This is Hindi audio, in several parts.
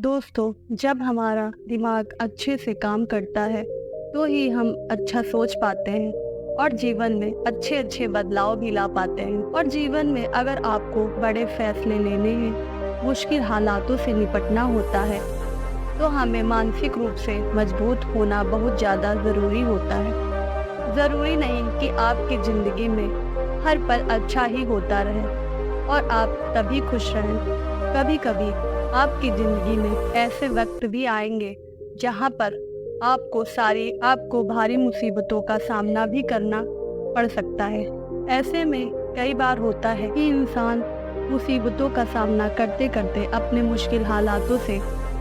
दोस्तों, जब हमारा दिमाग अच्छे से काम करता है तो ही हम अच्छा सोच पाते हैं और जीवन में अच्छे अच्छे बदलाव भी ला पाते हैं। और जीवन में अगर आपको बड़े फैसले लेने हैं, मुश्किल हालातों से निपटना होता है, तो हमें मानसिक रूप से मजबूत होना बहुत ज़्यादा ज़रूरी होता है। ज़रूरी नहीं कि आपकी ज़िंदगी में हर पल अच्छा ही होता रहे और आप तभी खुश रहें। कभी कभी आपकी ज़िंदगी में ऐसे वक्त भी आएंगे जहां पर आपको भारी मुसीबतों का सामना भी करना पड़ सकता है। ऐसे में कई बार होता है कि इंसान मुसीबतों का सामना करते करते अपने मुश्किल हालातों से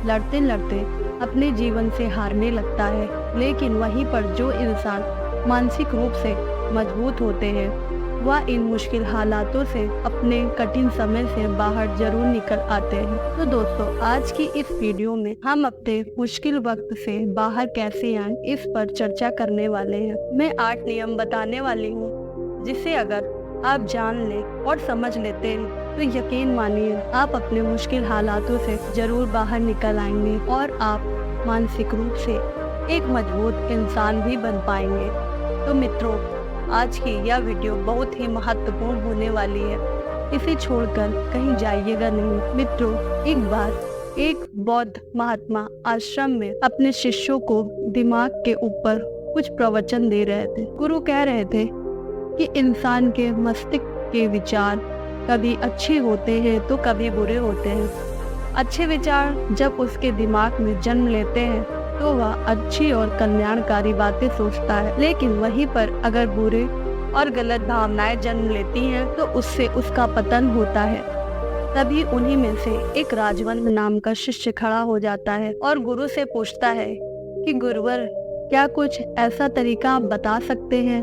लड़ते लड़ते अपने जीवन से हारने लगता है। लेकिन वहीं पर जो इंसान मानसिक रूप से मजबूत होते हैं, वह इन मुश्किल हालातों से अपने कठिन समय से बाहर जरूर निकल आते हैं। तो दोस्तों, आज की इस वीडियो में हम अपने मुश्किल वक्त से बाहर कैसे आएं, इस पर चर्चा करने वाले हैं। मैं 8 नियम बताने वाली हूँ, जिसे अगर आप जान लें और समझ लेते हैं तो यकीन मानिए आप अपने मुश्किल हालातों से जरूर बाहर निकल आएंगे और आप मानसिक रूप से एक मजबूत इंसान भी बन पाएंगे। तो मित्रों, आज की यह वीडियो बहुत ही महत्वपूर्ण होने वाली है, इसे छोड़कर कहीं जाइएगा नहीं। मित्रों, एक बार एक बौद्ध महात्मा आश्रम में अपने शिष्यों को दिमाग के ऊपर कुछ प्रवचन दे रहे थे। गुरु कह रहे थे कि इंसान के मस्तिष्क के विचार कभी अच्छे होते हैं तो कभी बुरे होते हैं। अच्छे विचार जब उसके दिमाग में जन्म लेते हैं तो वह अच्छी और कल्याणकारी बातें सोचता है, लेकिन वहीं पर अगर बुरे और गलत भावनाएं जन्म लेती हैं तो उससे उसका पतन होता है। तभी उन्हीं में से एक राजवंत नाम का शिष्य खड़ा हो जाता है और गुरु से पूछता है कि गुरुवर, क्या कुछ ऐसा तरीका आप बता सकते हैं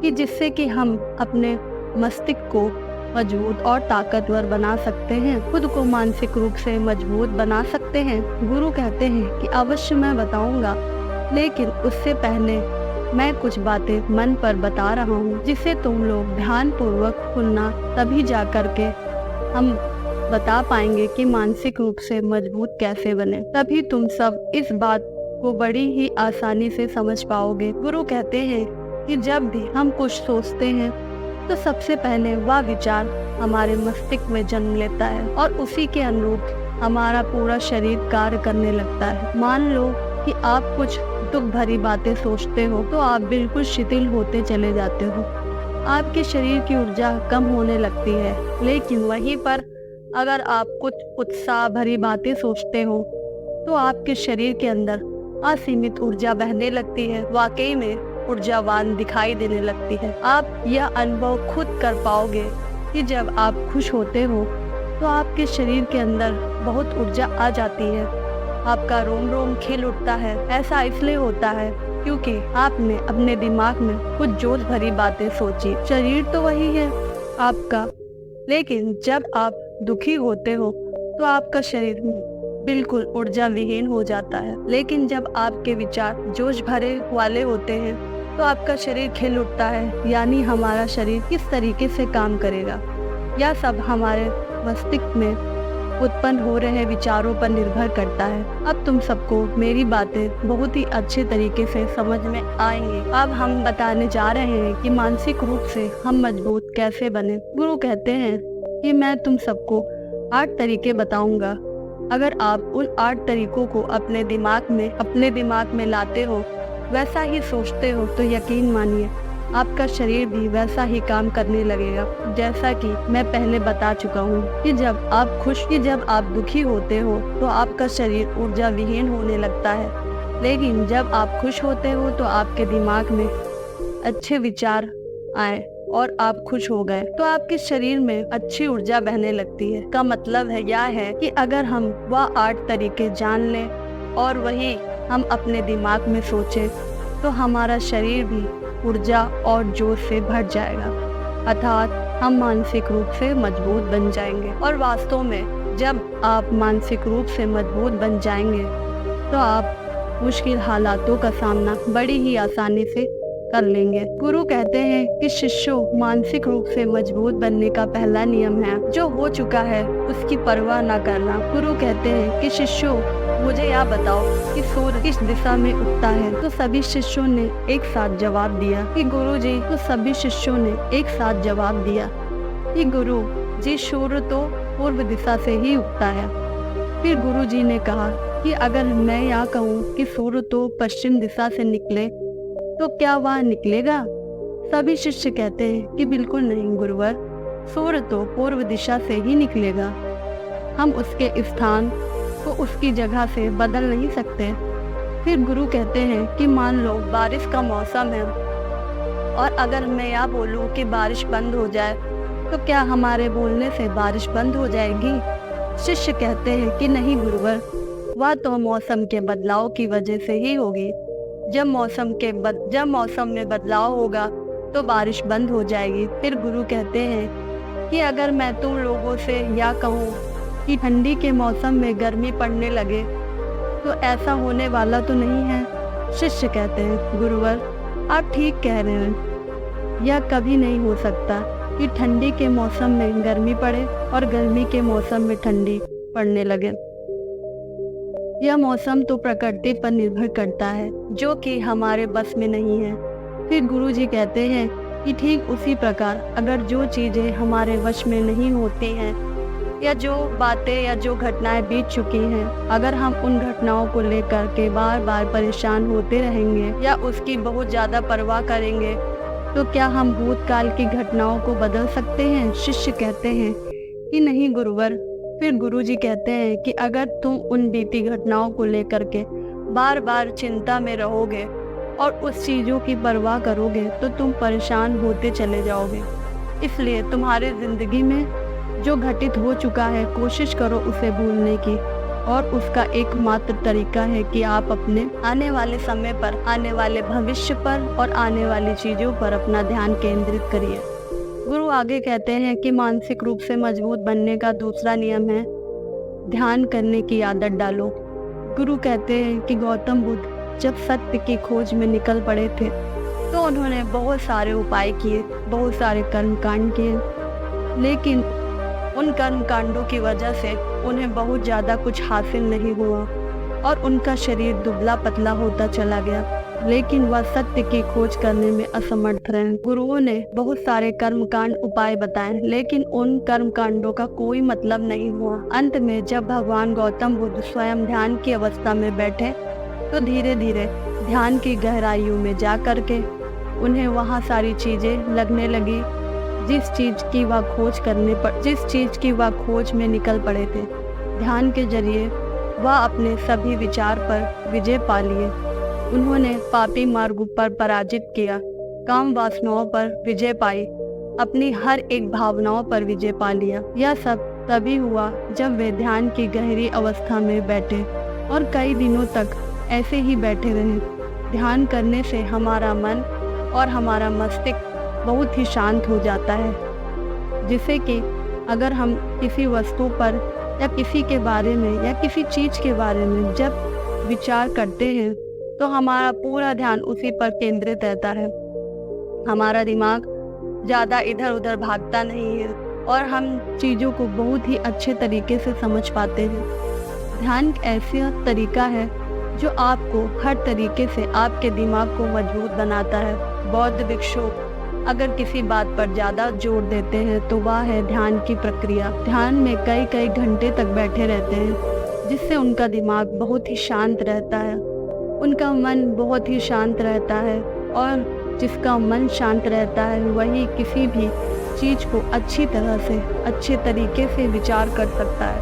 कि जिससे कि हम अपने मस्तिष्क को मजबूत और ताकतवर बना सकते हैं, खुद को मानसिक रूप से मजबूत बना सकते हैं। गुरु कहते हैं कि अवश्य मैं बताऊंगा, लेकिन उससे पहले मैं कुछ बातें मन पर बता रहा हूँ जिसे तुम लोग ध्यान पूर्वक सुनना, तभी जा करके हम बता पाएंगे कि मानसिक रूप से मजबूत कैसे बने। तभी तुम सब इस बात को बड़ी ही आसानी से समझ पाओगे। गुरु कहते हैं कि जब भी हम कुछ सोचते हैं तो सबसे पहले वह विचार हमारे मस्तिष्क में जन्म लेता है और उसी के अनुरूप हमारा पूरा शरीर कार्य करने लगता है। मान लो कि आप कुछ दुख भरी बातें सोचते हो तो आप बिल्कुल शिथिल होते चले जाते हो, आपके शरीर की ऊर्जा कम होने लगती है। लेकिन वहीं पर अगर आप कुछ उत्साह भरी बातें सोचते हो तो आपके शरीर के अंदर असीमित ऊर्जा बहने लगती है, वाकई में ऊर्जावान दिखाई देने लगती है। आप यह अनुभव खुद कर पाओगे कि जब आप खुश होते हो तो आपके शरीर के अंदर बहुत ऊर्जा आ जाती है, आपका रोम रोम खिल उठता है। ऐसा इसलिए होता है क्योंकि आपने अपने दिमाग में कुछ जोश भरी बातें सोची। शरीर तो वही है आपका, लेकिन जब आप दुखी होते हो तो आपका शरीर बिल्कुल ऊर्जा विहीन हो जाता है। लेकिन जब आपके विचार जोश भरे वाले होते हैं तो आपका शरीर खिल उठता है। यानी हमारा शरीर किस तरीके से काम करेगा, यह सब हमारे मस्तिष्क में उत्पन्न हो रहे विचारों पर निर्भर करता है। अब तुम सबको मेरी बातें बहुत ही अच्छे तरीके से समझ में आएंगी। अब हम बताने जा रहे हैं कि मानसिक रूप से हम मजबूत कैसे बने। गुरु कहते हैं कि मैं तुम सबको 8 तरीके बताऊंगा। अगर आप उन 8 तरीकों को अपने दिमाग में लाते हो, वैसा ही सोचते हो, तो यकीन मानिए आपका शरीर भी वैसा ही काम करने लगेगा। जैसा कि मैं पहले बता चुका हूँ कि जब आप दुखी होते हो तो आपका शरीर ऊर्जा विहीन होने लगता है, लेकिन जब आप खुश होते हो तो आपके दिमाग में अच्छे विचार आए और आप खुश हो गए तो आपके शरीर में अच्छी ऊर्जा बहने लगती है। का मतलब है यह है कि अगर हम वह 8 तरीके जान लें और वही हम अपने दिमाग में सोचें तो हमारा शरीर भी ऊर्जा और जोश से भर जाएगा, अर्थात हम मानसिक रूप से मजबूत बन जाएंगे। और वास्तव में जब आप मानसिक रूप से मजबूत बन जाएंगे तो आप मुश्किल हालातों का सामना बड़ी ही आसानी से कर लेंगे। गुरु कहते हैं कि शिष्यों, मानसिक रूप से मजबूत बनने का पहला नियम है जो हो चुका है उसकी परवाह न करना। गुरु कहते हैं कि शिष्यों, मुझे यह बताओ कि सूर्य किस दिशा में उगता है। तो सभी शिष्यों ने एक साथ जवाब दिया कि गुरुजी। तो सभी शिष्यों ने एक साथ जवाब दिया कि गुरु जी, सूर्य तो पूर्व दिशा से ही उगता है। फिर गुरुजी ने कहा कि अगर मैं यह कहूँ कि सूर्य तो पश्चिम दिशा से निकले तो क्या वह निकलेगा? सभी शिष्य कहते हैं कि बिल्कुल नहीं गुरुवर, सूर्य तो पूर्व दिशा से ही निकलेगा। हम उसके स्थान को उसकी जगह से बदल नहीं सकते। फिर गुरु कहते हैं कि मान लो बारिश का मौसम है और अगर मैं यह बोलूं कि बारिश बंद हो जाए तो क्या हमारे बोलने से बारिश बंद हो जाएगी? शिष्य कहते हैं कि नहीं गुरुवर, वह तो मौसम के बदलाव की वजह से ही होगी। जब मौसम में बदलाव होगा तो बारिश बंद हो जाएगी। फिर गुरु कहते हैं कि अगर मैं तुम लोगों से यह कहूँ कि ठंडी के मौसम में गर्मी पड़ने लगे तो ऐसा होने वाला तो नहीं है। शिष्य कहते हैं गुरुवर, आप ठीक कह रहे हैं, यह कभी नहीं हो सकता कि ठंडी के मौसम में गर्मी पड़े और गर्मी के मौसम में ठंडी पड़ने लगे। यह मौसम तो प्रकृति पर निर्भर करता है जो कि हमारे बस में नहीं है। फिर गुरुजी कहते हैं कि ठीक उसी प्रकार अगर जो चीज़ें हमारे वश में नहीं होती हैं या जो बातें या जो घटनाएं बीत चुकी हैं, अगर हम उन घटनाओं को लेकर के बार बार परेशान होते रहेंगे या उसकी बहुत ज़्यादा परवाह करेंगे तो क्या हम भूतकाल की घटनाओं को बदल सकते हैं? शिष्य कहते हैं कि नहीं गुरुवर। फिर गुरुजी कहते हैं कि अगर तुम उन बीती घटनाओं को लेकर के बार बार चिंता में रहोगे और उस चीज़ों की परवाह करोगे तो तुम परेशान होते चले जाओगे। इसलिए तुम्हारे ज़िंदगी में जो घटित हो चुका है कोशिश करो उसे भूलने की, और उसका एकमात्र तरीका है कि आप अपने आने वाले समय पर, आने वाले भविष्य पर और आने वाली चीज़ों पर अपना ध्यान केंद्रित करिए। गुरु आगे कहते हैं कि मानसिक रूप से मजबूत बनने का दूसरा नियम है ध्यान करने की आदत डालो। गुरु कहते हैं कि गौतम बुद्ध जब सत्य की खोज में निकल पड़े थे तो उन्होंने बहुत सारे उपाय किए, बहुत सारे कर्मकांड किए, लेकिन उन कर्मकांडों की वजह से उन्हें बहुत ज़्यादा कुछ हासिल नहीं हुआ और उनका शरीर दुबला पतला होता चला गया, लेकिन वह सत्य की खोज करने में असमर्थ रहे। गुरुओं ने बहुत सारे कर्मकांड उपाय बताए, लेकिन उन कर्मकांडों का कोई मतलब नहीं हुआ। अंत में जब भगवान गौतम बुद्ध स्वयं ध्यान की अवस्था में बैठे तो धीरे धीरे ध्यान की गहराइयों में जा करके उन्हें वहाँ सारी चीज़ें लगने लगी जिस चीज़ की वह खोज में निकल पड़े थे। ध्यान के जरिए वह अपने सभी विचार पर विजय पा लिए। उन्होंने पापी मार्ग पर पराजित किया, काम वासनाओं पर विजय पाई, अपनी हर एक भावनाओं पर विजय पा लिया। यह सब तभी हुआ जब वे ध्यान की गहरी अवस्था में बैठे और कई दिनों तक ऐसे ही बैठे रहे। ध्यान करने से हमारा मन और हमारा मस्तिष्क बहुत ही शांत हो जाता है, जिससे कि अगर हम किसी वस्तु पर या किसी के बारे में या किसी चीज़ के बारे में जब विचार करते हैं तो हमारा पूरा ध्यान उसी पर केंद्रित रहता है। हमारा दिमाग ज़्यादा इधर उधर भागता नहीं है और हम चीज़ों को बहुत ही अच्छे तरीके से समझ पाते हैं। ध्यान ऐसा तरीका है जो आपको हर तरीके से आपके दिमाग को मजबूत बनाता है। बौद्ध भिक्षु अगर किसी बात पर ज़्यादा जोर देते हैं तो वह है ध्यान की प्रक्रिया। ध्यान में कई कई घंटे तक बैठे रहते हैं, जिससे उनका दिमाग बहुत ही शांत रहता है, उनका मन बहुत ही शांत रहता है, और जिसका मन शांत रहता है वही किसी भी चीज़ को अच्छी तरह से, अच्छे तरीके से विचार कर सकता है,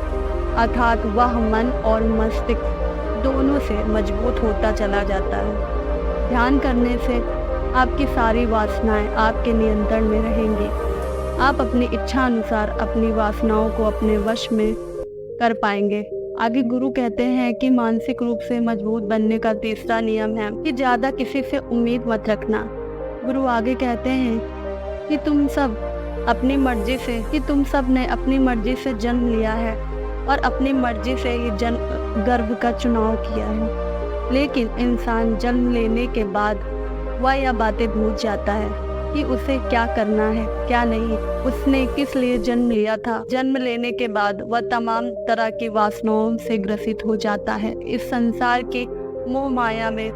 अर्थात वह मन और मस्तिष्क दोनों से मजबूत होता चला जाता है। ध्यान करने से आपकी सारी वासनाएं आपके नियंत्रण में रहेंगी। आप अपनी इच्छा अनुसार अपनी वासनाओं को अपने वश में कर पाएंगे। आगे गुरु कहते हैं कि मानसिक रूप से मजबूत बनने का तीसरा नियम है कि ज़्यादा किसी से उम्मीद मत रखना। गुरु आगे कहते हैं कि तुम सब ने अपनी मर्जी से जन्म लिया है और अपनी मर्जी से ही गर्भ का चुनाव किया है, लेकिन इंसान जन्म लेने के बाद वह यह बातें भूल जाता है कि उसे क्या करना है क्या नहीं, उसने किस लिए जन्म लिया था। जन्म लेने के बाद वह तमाम तरह की वासनाओं से ग्रसित हो जाता है। इस संसार की मोह माया में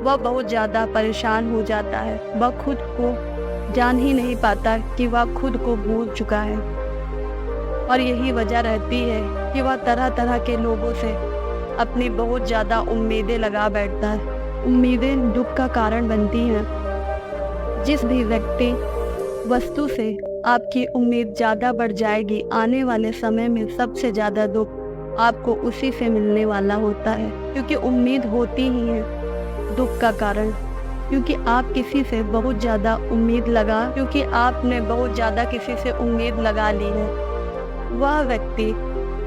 वह बहुत ज्यादा परेशान हो जाता है। वह खुद को जान ही नहीं पाता कि वह खुद को भूल चुका है। और यही वजह रहती है कि वह तरह तरह के लोगों से अपनी बहुत ज्यादा उम्मीदें लगा बैठता है। उम्मीदें दुख का कारण बनती हैं। जिस भी व्यक्ति वस्तु से आपकी उम्मीद ज़्यादा बढ़ जाएगी, आने वाले समय में सबसे ज़्यादा दुख आपको उसी से मिलने वाला होता है। क्योंकि उम्मीद होती ही है दुख का कारण। क्योंकि आप किसी से बहुत ज़्यादा उम्मीद लगा क्योंकि आपने बहुत ज़्यादा किसी से उम्मीद लगा ली है, वह व्यक्ति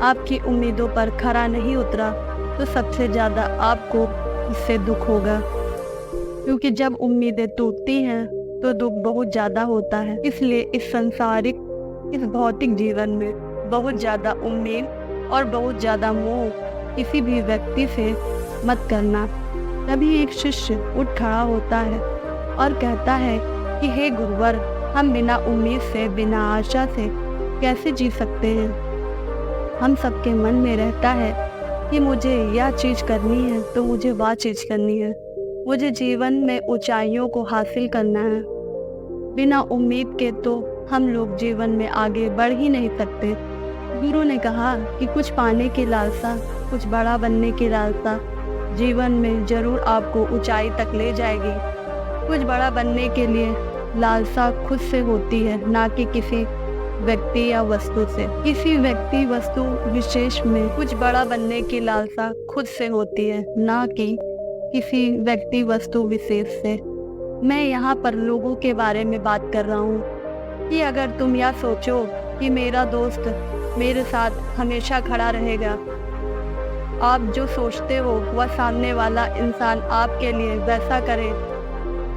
आपकी उम्मीदों पर खरा नहीं उतरा तो सबसे ज़्यादा आपको इससे दुख होगा। क्योंकि जब उम्मीदें टूटती हैं तो दुख बहुत ज़्यादा होता है। इसलिए इस भौतिक जीवन में बहुत ज़्यादा उम्मीद और बहुत ज़्यादा मोह किसी भी व्यक्ति से मत करना। तभी एक शिष्य उठ खड़ा होता है और कहता है कि हे गुरुवर, हम बिना उम्मीद से, बिना आशा से कैसे जी सकते हैं। हम सबके मन में रहता है कि मुझे यह चीज़ करनी है तो मुझे वह चीज़ करनी है, मुझे जीवन में ऊंचाइयों को हासिल करना है। बिना उम्मीद के तो हम लोग जीवन में आगे बढ़ ही नहीं सकते। गुरु ने कहा कि कुछ पाने की लालसा, कुछ बड़ा बनने की लालसा जीवन में जरूर आपको ऊंचाई तक ले जाएगी। कुछ बड़ा बनने के लिए लालसा खुद से होती है, ना कि किसी व्यक्ति या वस्तु से। किसी व्यक्ति वस्तु विशेष में कुछ बड़ा बनने की लालसा खुद से होती है, ना कि किसी व्यक्ति वस्तु विशेष से। मैं यहाँ पर लोगों के बारे में बात कर रहा हूँ कि अगर तुम यह सोचो कि मेरा दोस्त मेरे साथ हमेशा खड़ा रहेगा, आप जो सोचते हो वह सामने वाला इंसान आपके लिए वैसा करे,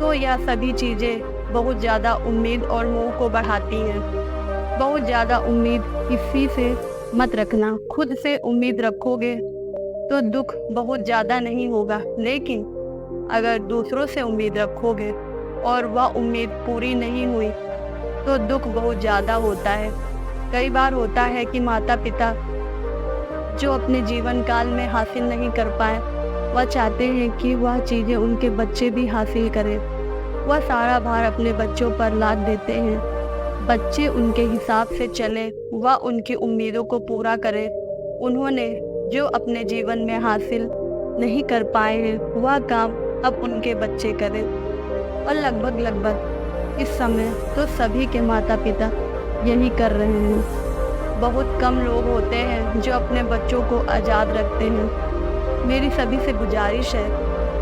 तो यह सभी चीज़ें बहुत ज़्यादा उम्मीद और मोह को बढ़ाती हैं। बहुत ज़्यादा उम्मीद किसी से मत रखना। खुद से उम्मीद रखोगे तो दुख बहुत ज़्यादा नहीं होगा, लेकिन अगर दूसरों से उम्मीद रखोगे और वह उम्मीद पूरी नहीं हुई तो दुख बहुत ज़्यादा होता है। कई बार होता है कि माता पिता जो अपने जीवन काल में हासिल नहीं कर पाए, वह चाहते हैं कि वह चीज़ें उनके बच्चे भी हासिल करें। वह सारा भार अपने बच्चों पर लाद देते हैं। बच्चे उनके हिसाब से चले, वह उनकी उम्मीदों को पूरा करे। उन्होंने जो अपने जीवन में हासिल नहीं कर पाए हैं, वह काम अब उनके बच्चे करें। और लगभग इस समय तो सभी के माता पिता यही कर रहे हैं। बहुत कम लोग होते हैं जो अपने बच्चों को आज़ाद रखते हैं। मेरी सभी से गुजारिश है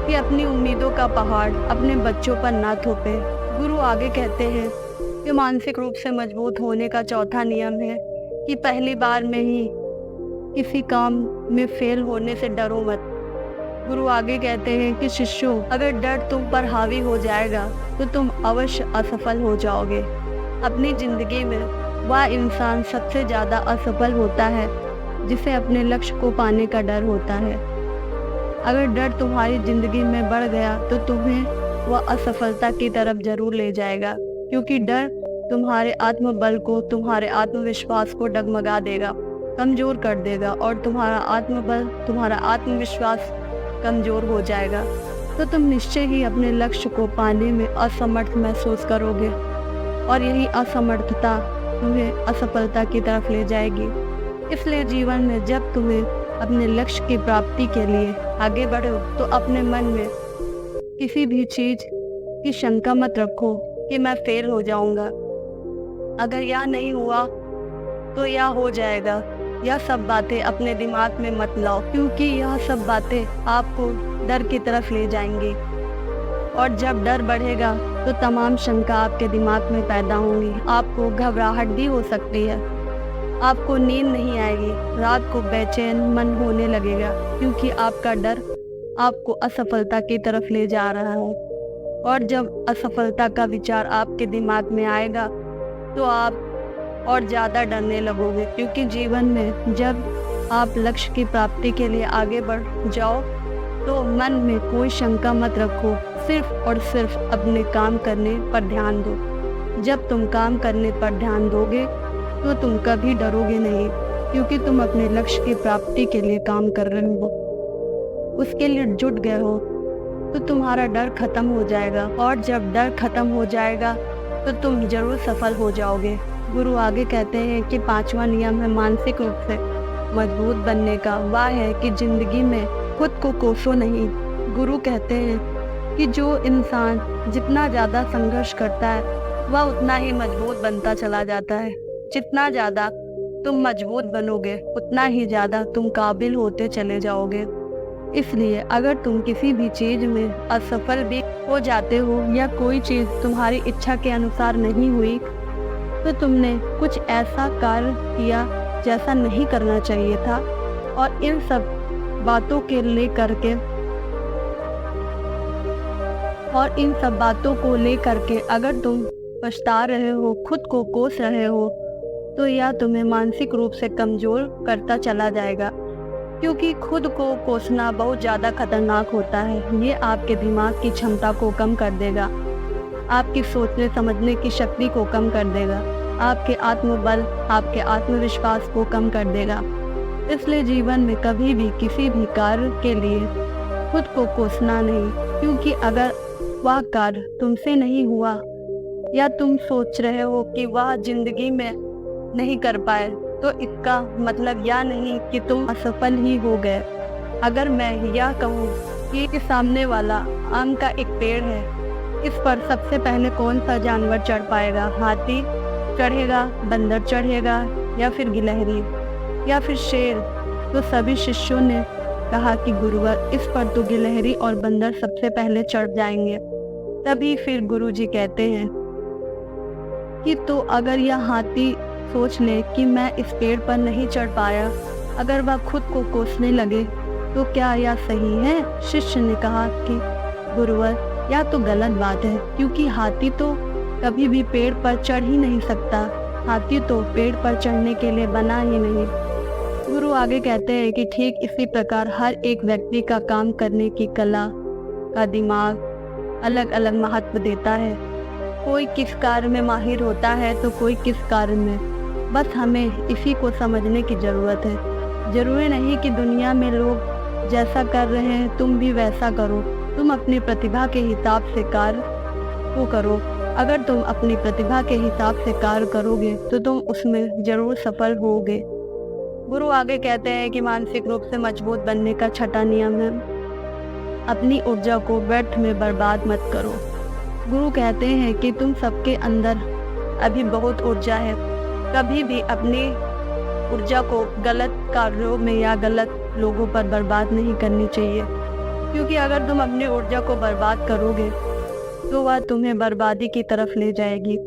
कि अपनी उम्मीदों का पहाड़ अपने बच्चों पर ना थोपे। गुरु आगे कहते हैं कि मानसिक रूप से मजबूत होने का चौथा नियम है कि पहली बार में ही किसी काम में फेल होने से डरो मत। गुरु आगे कहते हैं कि शिष्यों, अगर डर तुम पर हावी हो जाएगा तो तुम अवश्य असफल हो जाओगे। अपनी जिंदगी में वह इंसान सबसे ज़्यादा असफल होता है जिसे अपने लक्ष्य को पाने का डर होता है। अगर डर तुम्हारी जिंदगी में बढ़ गया तो तुम्हें वह असफलता की तरफ जरूर ले जाएगा, क्योंकि डर तुम्हारे आत्मबल को, तुम्हारे आत्मविश्वास को डगमगा देगा, कमज़ोर कर देगा और तुम्हारा आत्मबल, तुम्हारा आत्मविश्वास कमज़ोर हो जाएगा। तो तुम निश्चय ही अपने लक्ष्य को पाने में असमर्थ महसूस करोगे और यही असमर्थता तुम्हें असफलता की तरफ ले जाएगी। इसलिए जीवन में जब तुम्हें अपने लक्ष्य की प्राप्ति के लिए आगे बढ़ो तो अपने मन में किसी भी चीज़ की शंका मत रखो कि मैं फेल हो जाऊंगा। अगर यह नहीं हुआ तो यह हो जाएगा। यह सब बातें अपने दिमाग में मत लाओ, क्योंकि यह सब बातें आपको डर की तरफ ले जाएंगी। और जब डर बढ़ेगा तो तमाम शंका आपके दिमाग में पैदा होंगी। आपको घबराहट भी हो सकती है, आपको नींद नहीं आएगी, रात को बेचैन मन होने लगेगा, क्योंकि आपका डर आपको असफलता की तरफ ले जा रहा है। और जब असफलता का विचार आपके दिमाग में आएगा तो आप और ज़्यादा डरने लगोगे, क्योंकि जीवन में जब आप लक्ष्य की प्राप्ति के लिए आगे बढ़ जाओ तो मन में कोई शंका मत रखो, सिर्फ और सिर्फ अपने काम करने पर ध्यान दो। जब तुम काम करने पर ध्यान दोगे तो तुम कभी डरोगे नहीं, क्योंकि तुम अपने लक्ष्य की प्राप्ति के लिए काम कर रहे हो, उसके लिए जुट गए हो। तो तुम्हारा डर खत्म हो जाएगा, और जब डर खत्म हो जाएगा तो तुम जरूर सफल हो जाओगे। गुरु आगे कहते हैं कि 5वां नियम है मानसिक रूप से मजबूत बनने का, वह है कि जिंदगी में खुद को कोसो नहीं। गुरु कहते हैं कि जो इंसान जितना ज़्यादा संघर्ष करता है वह उतना ही मजबूत बनता चला जाता है। जितना ज़्यादा तुम मजबूत बनोगे उतना ही ज़्यादा तुम काबिल होते चले जाओगे। इसलिए अगर तुम किसी भी चीज़ में असफल भी हो जाते हो या कोई चीज़ तुम्हारी इच्छा के अनुसार नहीं हुई, तो तुमने कुछ ऐसा कार्य किया जैसा नहीं करना चाहिए था। और इन सब बातों को लेकर के अगर तुम पछता रहे हो, खुद को कोस रहे हो, तो यह तुम्हें मानसिक रूप से कमज़ोर करता चला जाएगा, क्योंकि खुद को कोसना बहुत ज़्यादा खतरनाक होता है। ये आपके दिमाग की क्षमता को कम कर देगा, आपकी सोचने समझने की शक्ति को कम कर देगा, आपके आत्मबल, आपके आत्मविश्वास को कम कर देगा। इसलिए जीवन में कभी भी किसी भी कार्य के लिए खुद को कोसना नहीं, क्योंकि अगर वह कार्य तुमसे नहीं हुआ या तुम सोच रहे हो कि वह जिंदगी में नहीं कर पाए, तो इसका मतलब यह नहीं कि तुम असफल ही हो गए। अगर मैं यह कहूँ कि सामने वाला आम का एक पेड़ है, इस पर सबसे पहले कौन सा जानवर चढ़ पाएगा? हाथी चढ़ेगा, बंदर चढ़ेगा, या फिर गिलहरी, या फिर शेर? तो सभी शिष्यों ने कहा कि गुरुवर, इस पर तो गिलहरी और बंदर सबसे पहले चढ़ जाएंगे। तभी फिर गुरुजी कहते हैं कि तो अगर यह हाथी सोच ले कि मैं इस पेड़ पर नहीं चढ़ पाया, अगर वह खुद को कोसने लगे, तो क्या यह सही है? शिष्य ने कहा कि गुरुवर, यह तो गलत बात है, क्योंकि हाथी तो कभी भी पेड़ पर चढ़ ही नहीं सकता। हाथी तो पेड़ पर चढ़ने के लिए बना ही नहीं। गुरु आगे कहते हैं कि ठीक इसी प्रकार हर एक व्यक्ति का काम करने की कला का दिमाग अलग अलग महत्व देता है। कोई किस कार्य में माहिर होता है तो कोई किस कार्य में। बस हमें इसी को समझने की ज़रूरत है। ज़रूरी नहीं कि दुनिया में लोग जैसा कर रहे हैं तुम भी वैसा करो। तुम अपनी प्रतिभा के हिसाब से कार्य को करो। अगर तुम अपनी प्रतिभा के हिसाब से कार्य करोगे तो तुम उसमें ज़रूर सफल होगे। गुरु आगे कहते हैं कि मानसिक रूप से मजबूत बनने का 6वां नियम है, अपनी ऊर्जा को व्यर्थ में बर्बाद मत करो। गुरु कहते हैं कि तुम सबके अंदर अभी बहुत ऊर्जा है। कभी भी अपनी ऊर्जा को गलत कार्यों में या गलत लोगों पर बर्बाद नहीं करनी चाहिए, क्योंकि अगर तुम अपनी ऊर्जा को बर्बाद करोगे तो वह तुम्हें बर्बादी की तरफ ले जाएगी।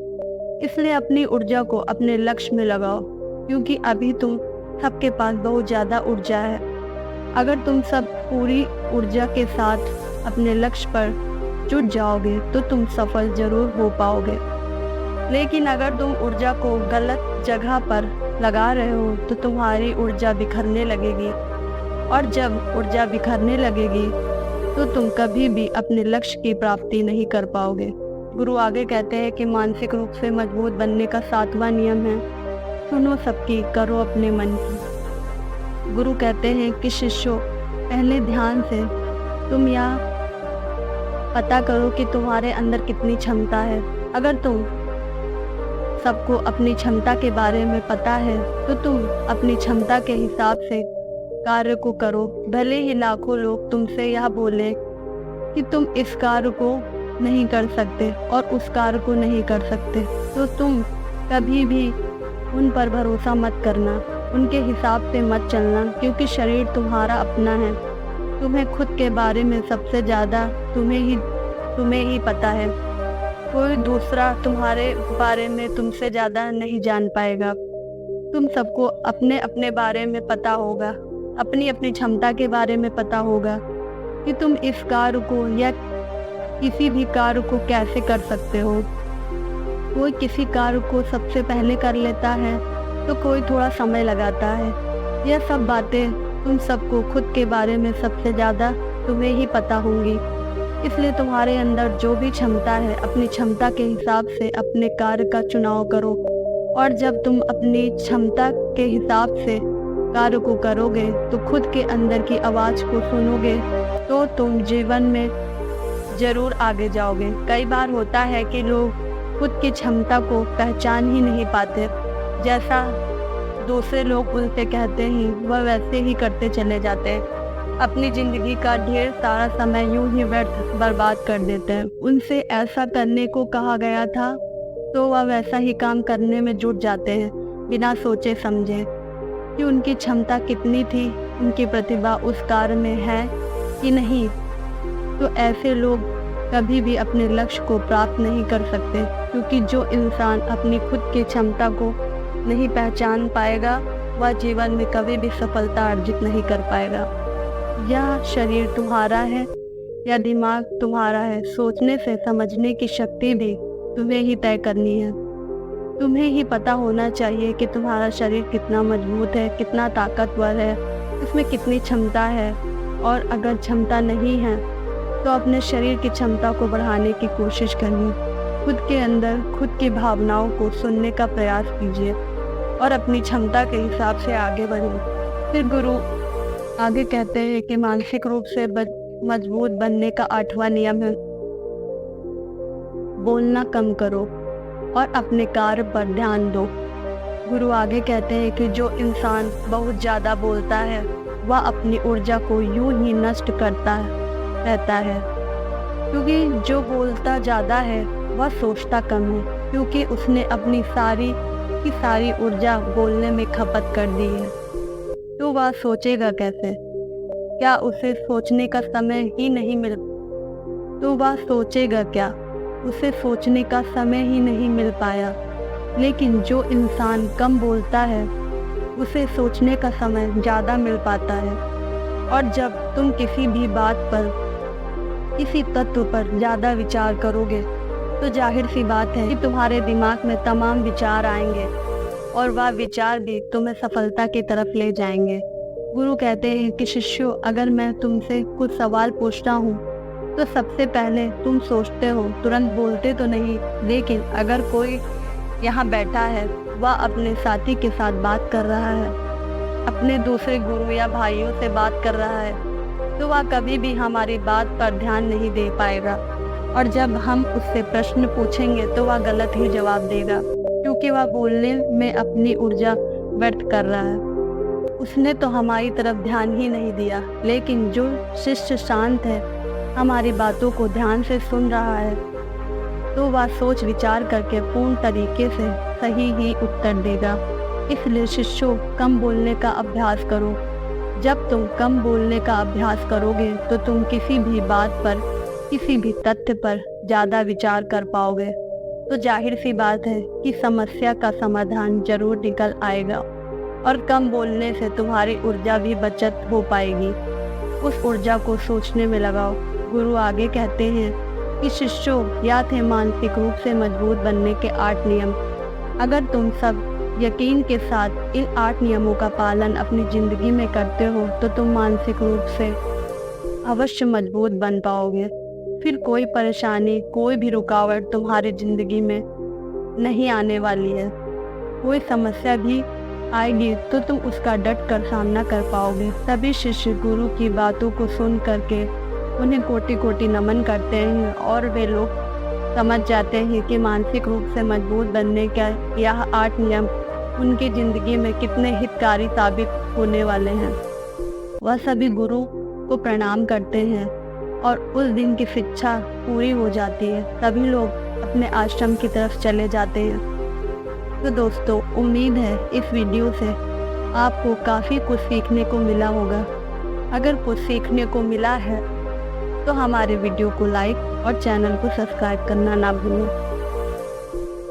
इसलिए अपनी ऊर्जा को अपने लक्ष्य में लगाओ, क्योंकि अभी तुम सबके पास बहुत ज़्यादा ऊर्जा है। अगर तुम सब पूरी ऊर्जा के साथ अपने लक्ष्य पर जुट जाओगे तो तुम सफल जरूर हो पाओगे। लेकिन अगर तुम ऊर्जा को गलत जगह पर लगा रहे हो तो तुम्हारी ऊर्जा बिखरने लगेगी, और जब ऊर्जा बिखरने लगेगी तो तुम कभी भी अपने लक्ष्य की प्राप्ति नहीं कर पाओगे। गुरु आगे कहते हैं कि मानसिक रूप से मजबूत बनने का 7वां नियम है, सुनो सबकी, करो अपने मन की। गुरु कहते हैं कि शिष्यों, पहले ध्यान से तुम यह पता करो कि तुम्हारे अंदर कितनी क्षमता है। अगर तुम सबको अपनी क्षमता के बारे में पता है तो तुम अपनी क्षमता के हिसाब से कार्य को करो। भले ही लाखों लोग तुमसे यह बोले कि तुम इस कार्य को नहीं कर सकते और उस कार्य को नहीं कर सकते, तो तुम कभी भी उन पर भरोसा मत करना, उनके हिसाब से मत चलना, क्योंकि शरीर तुम्हारा अपना है। तुम्हें खुद के बारे में सबसे ज़्यादा तुम्हें ही पता है। कोई दूसरा तुम्हारे बारे में तुमसे ज़्यादा नहीं जान पाएगा। तुम सबको अपने अपने बारे में पता होगा, अपनी अपनी क्षमता के बारे में पता होगा कि तुम इस कार्य को या किसी भी कार्य को कैसे कर सकते हो। कोई किसी कार्य को सबसे पहले कर लेता है तो कोई थोड़ा समय लगाता है। यह सब बातें तुम सबको खुद के बारे में सबसे ज़्यादा तुम्हें ही पता होंगी। इसलिए तुम्हारे अंदर जो भी क्षमता है, अपनी क्षमता के हिसाब से अपने कार्य का चुनाव करो। और जब तुम अपनी क्षमता के हिसाब से कार्य को करोगे तो खुद के अंदर की आवाज़ को सुनोगे तो तुम जीवन में ज़रूर आगे जाओगे। कई बार होता है कि लोग खुद की क्षमता को पहचान ही नहीं पाते, जैसा दूसरे लोग उनसे कहते हैं वह वैसे ही करते चले जाते हैं। अपनी ज़िंदगी का ढेर सारा समय यूं ही व्यर्थ बर्बाद कर देते हैं। उनसे ऐसा करने को कहा गया था तो वह वैसा ही काम करने में जुट जाते हैं, बिना सोचे समझे कि उनकी क्षमता कितनी थी, उनकी प्रतिभा उस कार्य में है कि नहीं। तो ऐसे लोग कभी भी अपने लक्ष्य को प्राप्त नहीं कर सकते, क्योंकि जो इंसान अपनी खुद की क्षमता को नहीं पहचान पाएगा वह जीवन में कभी भी सफलता अर्जित नहीं कर पाएगा। यह शरीर तुम्हारा है या दिमाग तुम्हारा है, सोचने से समझने की शक्ति भी तुम्हें ही तय करनी है। तुम्हें ही पता होना चाहिए कि तुम्हारा शरीर कितना मजबूत है, कितना ताकतवर है, इसमें कितनी क्षमता है। और अगर क्षमता नहीं है तो अपने शरीर की क्षमता को बढ़ाने की कोशिश करिए। खुद के अंदर खुद की भावनाओं को सुनने का प्रयास कीजिए और अपनी क्षमता के हिसाब से आगे बढ़िए। फिर गुरु आगे कहते हैं कि मानसिक रूप से मजबूत बनने का 8वां नियम है, बोलना कम करो और अपने कार्य पर ध्यान दो। गुरु आगे कहते हैं कि जो इंसान बहुत ज़्यादा बोलता है वह अपनी ऊर्जा को यूं ही नष्ट करता रहता है, क्योंकि जो बोलता ज़्यादा है वह सोचता कम है, क्योंकि उसने अपनी सारी की सारी ऊर्जा बोलने में खपत कर दी है। तो वह सोचेगा कैसे? क्या उसे सोचने का समय ही नहीं मिल तो वह सोचेगा क्या? उसे सोचने का समय ही नहीं मिल पाया। लेकिन जो इंसान कम बोलता है उसे सोचने का समय ज़्यादा मिल पाता है। और जब तुम किसी भी बात पर, किसी तत्व पर ज़्यादा विचार करोगे तो जाहिर सी बात है कि तुम्हारे दिमाग में तमाम विचार आएंगे और वह विचार भी तुम्हें सफलता की तरफ ले जाएंगे। गुरु कहते हैं कि शिष्यों, अगर मैं तुमसे कुछ सवाल पूछता हूँ तो सबसे पहले तुम सोचते हो, तुरंत बोलते तो नहीं। लेकिन अगर कोई यहाँ बैठा है, वह अपने साथी के साथ बात कर रहा है, अपने दूसरे गुरु या भाइयों से बात कर रहा है, तो वह कभी भी हमारी बात पर ध्यान नहीं दे पाएगा। और जब हम उससे प्रश्न पूछेंगे तो वह गलत ही जवाब देगा, क्योंकि वह बोलने में अपनी ऊर्जा व्यर्थ कर रहा है। उसने तो हमारी तरफ ध्यान ही नहीं दिया। लेकिन जो शिष्य शांत है, हमारी बातों को ध्यान से सुन रहा है, तो वह सोच विचार करके पूर्ण तरीके से सही ही उत्तर देगा। इसलिए शिष्यों, कम बोलने का अभ्यास करो। जब तुम कम बोलने का अभ्यास करोगे तो तुम किसी भी बात पर, किसी भी तथ्य पर ज़्यादा विचार कर पाओगे। तो जाहिर सी बात है कि समस्या का समाधान जरूर निकल आएगा। और कम बोलने से तुम्हारी ऊर्जा भी बचत हो पाएगी। उस ऊर्जा को सोचने में लगाओ। गुरु आगे कहते हैं कि शिष्यों, याद है मानसिक रूप से मजबूत बनने के 8 नियम। अगर तुम सब यकीन के साथ इन 8 नियमों का पालन अपनी ज़िंदगी में करते हो तो तुम मानसिक रूप से अवश्य मजबूत बन पाओगे। फिर कोई परेशानी, कोई भी रुकावट तुम्हारी ज़िंदगी में नहीं आने वाली है। कोई समस्या भी आएगी तो तुम उसका डट कर सामना कर पाओगे। सभी शिष्य गुरु की बातों को सुन करके उन्हें कोटि कोटि नमन करते हैं और वे लोग समझ जाते हैं कि मानसिक रूप से मजबूत बनने का यह 8 नियम उनकी ज़िंदगी में कितने हितकारी साबित होने वाले हैं। वह सभी गुरु को प्रणाम करते हैं और उस दिन की शिक्षा पूरी हो जाती है। सभी लोग अपने आश्रम की तरफ चले जाते हैं। तो दोस्तों, उम्मीद है इस वीडियो से आपको काफ़ी कुछ सीखने को मिला होगा। अगर कुछ सीखने को मिला है तो हमारे वीडियो को लाइक और चैनल को सब्सक्राइब करना ना भूलें।